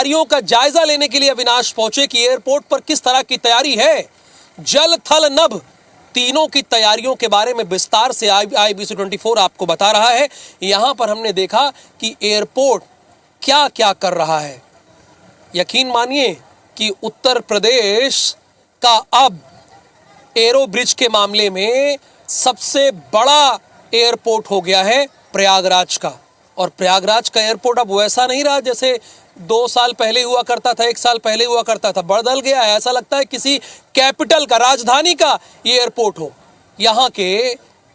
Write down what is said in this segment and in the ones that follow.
तैयारियों का जायजा लेने के लिए अविनाश पहुंचे कि एयरपोर्ट पर किस तरह की तैयारी है। जल थल नभ तीनों की तैयारियों के बारे में विस्तार से IBC 24 आपको बता रहा है। यहां पर हमने देखा कि एयरपोर्ट क्या क्या कर रहा है। यकीन मानिए कि उत्तर प्रदेश का अब एरो ब्रिज के मामले में सबसे बड़ा एयरपोर्ट हो गया है प्रयागराज का। और प्रयागराज का एयरपोर्ट अब वैसा नहीं रहा जैसे 2 साल पहले हुआ करता था, 1 साल पहले हुआ करता था। बदल गया है। ऐसा लगता है किसी कैपिटल का, राजधानी का ये एयरपोर्ट हो। यहाँ के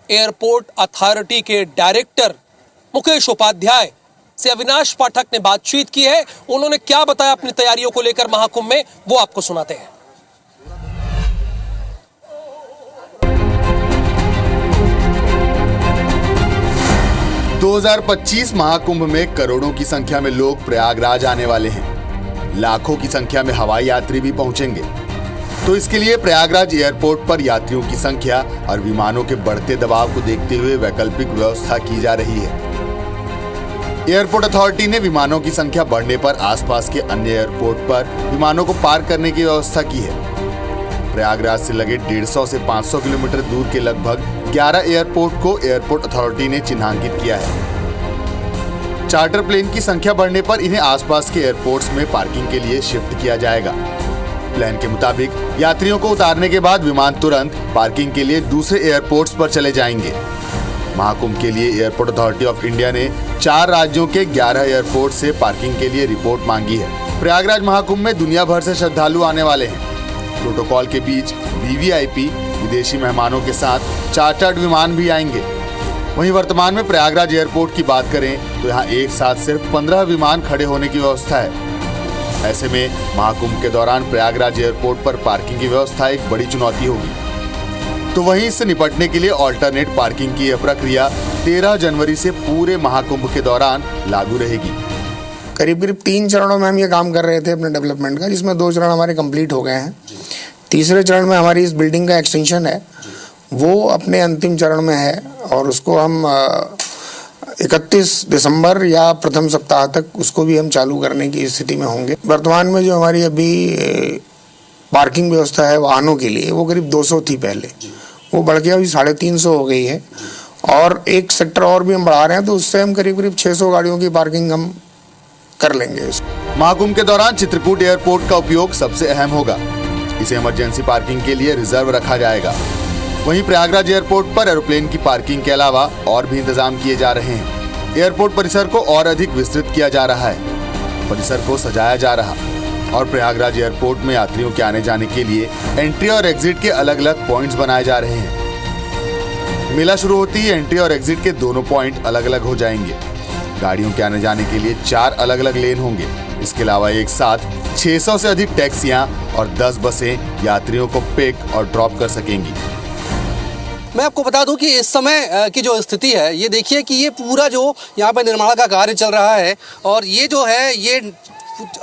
एयरपोर्ट अथॉरिटी के डायरेक्टर मुकेश उपाध्याय से अविनाश पाठक ने बातचीत की है। उन्होंने क्या बताया अपनी तैयारियों को लेकर महाकुंभ में, वो आपको सुनाते हैं। 2025 महाकुंभ में करोड़ों की संख्या में लोग प्रयागराज आने वाले हैं। लाखों की संख्या में हवाई यात्री भी पहुंचेंगे। तो इसके लिए प्रयागराज एयरपोर्ट पर यात्रियों की संख्या और विमानों के बढ़ते दबाव को देखते हुए वैकल्पिक व्यवस्था की जा रही है। एयरपोर्ट अथॉरिटी ने विमानों की संख्या बढ़ने पर आसपास के अन्य एयरपोर्ट पर विमानों को पार्क करने की व्यवस्था की है। प्रयागराज से लगे 150 से 500 किलोमीटर दूर के लगभग 11 एयरपोर्ट को एयरपोर्ट अथॉरिटी ने चिन्हांकित किया है। चार्टर प्लेन की संख्या बढ़ने पर इन्हें आसपास के एयरपोर्ट्स में पार्किंग के लिए शिफ्ट किया जाएगा। प्लान के मुताबिक यात्रियों को उतारने के बाद विमान तुरंत पार्किंग के लिए दूसरे एयरपोर्ट्स पर चले जाएंगे। महाकुंभ के लिए एयरपोर्ट अथॉरिटी ऑफ इंडिया ने 4 राज्यों के 11 एयरपोर्ट से पार्किंग के लिए रिपोर्ट मांगी है। प्रयागराज महाकुंभ में दुनिया भर से श्रद्धालु आने वाले हैं। प्रोटोकॉल के बीच VVIP विदेशी मेहमानों के साथ चार्टर्ड विमान भी आएंगे। वहीं वर्तमान में प्रयागराज एयरपोर्ट की बात करें तो यहाँ एक साथ सिर्फ 15 विमान खड़े होने की व्यवस्था है। ऐसे में महाकुंभ के दौरान प्रयागराज एयरपोर्ट पर पार्किंग की व्यवस्था एक बड़ी चुनौती होगी। तो वहीं इससे निपटने के लिए ऑल्टरनेट पार्किंग की यह प्रक्रिया 13 जनवरी से पूरे महाकुंभ के दौरान लागू रहेगी। करीब 3 चरणों में हम ये काम कर रहे थे अपने डेवलपमेंट का, जिसमें 2 चरण हमारे कंप्लीट हो गए हैं। तीसरे चरण में हमारी इस बिल्डिंग का एक्सटेंशन है, वो अपने अंतिम चरण में है और उसको हम 31 दिसंबर या प्रथम सप्ताह तक उसको भी हम चालू करने की स्थिति में होंगे। वर्तमान में जो हमारी अभी पार्किंग व्यवस्था है वाहनों के लिए, वो करीब 200 थी पहले, वो बढ़ के अभी 350 हो गई है। और एक सेक्टर और भी हम बढ़ा रहे हैं, तो उससे हम करीब 600 गाड़ियों की पार्किंग हम कर लेंगे। महाकुंभ के दौरान चित्रकूट एयरपोर्ट का उपयोग सबसे अहम होगा। इसे इमरजेंसी पार्किंग के लिए रिजर्व रखा जाएगा। वहीं प्रयागराज एयरपोर्ट पर एरोप्लेन की पार्किंग के अलावा और भी इंतजाम किए जा रहे हैं। एयरपोर्ट परिसर को और अधिक विस्तृत किया जा रहा है, परिसर को सजाया जा रहा और प्रयागराज एयरपोर्ट में यात्रियों के आने जाने के लिए एंट्री और एग्जिट के अलग अलग पॉइंट्स बनाए जा रहे हैं। मेला शुरू होती ही एंट्री और एग्जिट के दोनों पॉइंट अलग अलग हो जाएंगे। गाड़ियों के आने जाने के लिए 4 अलग अलग लेन होंगे। इसके अलावा एक साथ 600 से अधिक टैक्सियां और 10 बसें यात्रियों को पिक और ड्रॉप कर सकेंगी। मैं आपको बता दूं कि इस समय की जो स्थिति है, ये देखिए कि ये पूरा जो यहाँ पे निर्माण का कार्य चल रहा है और ये जो है ये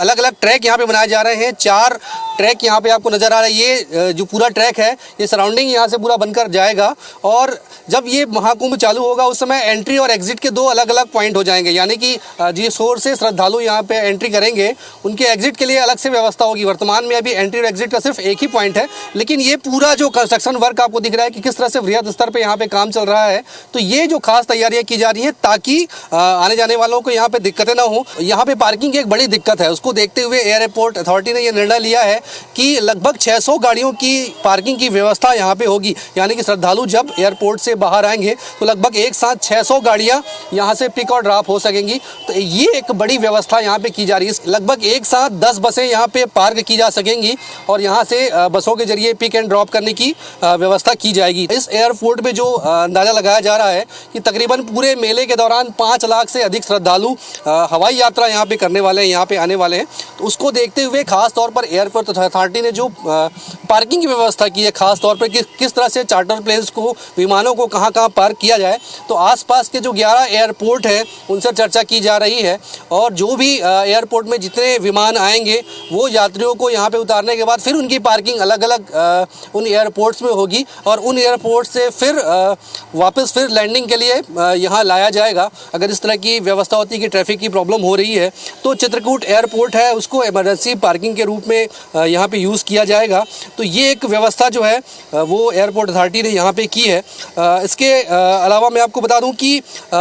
अलग अलग ट्रैक यहाँ पे बनाए जा रहे हैं। 4 ट्रैक यहाँ पे आपको नज़र आ रहा है। ये जो पूरा ट्रैक है ये सराउंडिंग यहाँ से पूरा बनकर जाएगा और जब ये महाकुंभ चालू होगा उस समय एंट्री और एग्जिट के 2 अलग अलग पॉइंट हो जाएंगे। यानी कि जिस सोर्स से श्रद्धालु यहाँ पे एंट्री करेंगे उनके एग्जिट के लिए अलग से व्यवस्था होगी। वर्तमान में अभी एंट्री और एग्जिट का सिर्फ एक ही पॉइंट है, लेकिन ये पूरा जो कंस्ट्रक्शन वर्क आपको दिख रहा है कि किस तरह से वृहद स्तर पर यहाँ पे काम चल रहा है, तो ये जो खास तैयारियाँ की जा रही हैं ताकि आने जाने वालों को यहाँ पे दिक्कतें ना हो। यहाँ पे पार्किंग की एक बड़ी दिक्कत है, उसको देखते हुए एयरपोर्ट अथॉरिटी ने यह निर्णय लिया है कि लगभग 600 गाड़ियों की पार्किंग की व्यवस्था यहाँ पे होगी। यानी कि श्रद्धालु जब एयरपोर्ट से बाहर आएंगे तो लगभग एक साथ 600 गाड़ियाँ यहाँ से पिक और ड्रॉप हो सकेंगी। तो ये एक बड़ी व्यवस्था यहाँ पे की जा रही है। लगभग एक साथ 10 बसें यहाँ पे पार्क की जा सकेंगी और यहाँ से बसों के जरिए पिक एंड ड्रॉप करने की व्यवस्था की जाएगी। इस एयरपोर्ट में जो अंदाजा लगाया जा रहा है कि तकरीबन पूरे मेले के दौरान 5 लाख से अधिक श्रद्धालु हवाई यात्रा यहाँ पे करने वाले हैं, यहाँ पे आने वाले हैं। तो उसको देखते हुए खास तौर पर एयरपोर्ट अथॉरिटी ने जो पार्किंग की व्यवस्था की है, खास तौर पर किस तरह से चार्टर प्लेन्स को, विमानों को कहाँ कहाँ पार्क किया जाए, तो आसपास के जो 11 एयरपोर्ट हैं उनसे चर्चा की जा रही है। और जो भी एयरपोर्ट में जितने विमान आएंगे वो यात्रियों को यहाँ पे उतारने के बाद फिर उनकी पार्किंग अलग अलग उन एयरपोर्ट्स में होगी और उन एयरपोर्ट से फिर वापस फिर लैंडिंग के लिए यहाँ लाया जाएगा। अगर इस तरह की व्यवस्था होती है कि ट्रैफिक की प्रॉब्लम हो रही है तो चित्रकूट एयरपोर्ट है उसको इमरजेंसी पार्किंग के रूप में यहाँ पे यूज़ किया जाएगा। तो ये एक व्यवस्था जो है वो एयरपोर्ट अथॉरिटी ने यहाँ पे की है। इसके अलावा मैं आपको बता दूं कि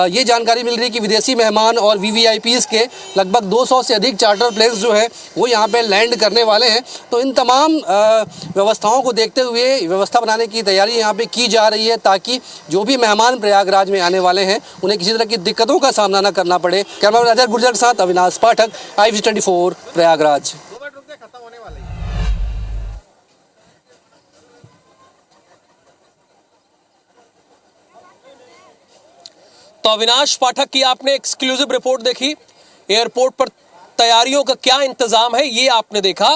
ये जानकारी मिल रही है कि विदेशी मेहमान और VVIPs के लगभग 200 से अधिक चार्टर प्लेन्स जो है वो यहाँ पे लैंड करने वाले हैं। तो इन तमाम व्यवस्थाओं को देखते हुए व्यवस्था बनाने की तैयारी यहाँ पे की जा रही है ताकि जो भी मेहमान प्रयागराज में आने वाले हैं उन्हें किसी तरह की दिक्कतों का सामना न करना पड़े। कैमरामैन राजा गुर्जर के साथ अविनाश पाठक, IVC24 प्रयागराज। तो अविनाश पाठक की आपने एक्सक्लूसिव रिपोर्ट देखी। एयरपोर्ट पर तैयारियों का क्या इंतजाम है ये आपने देखा।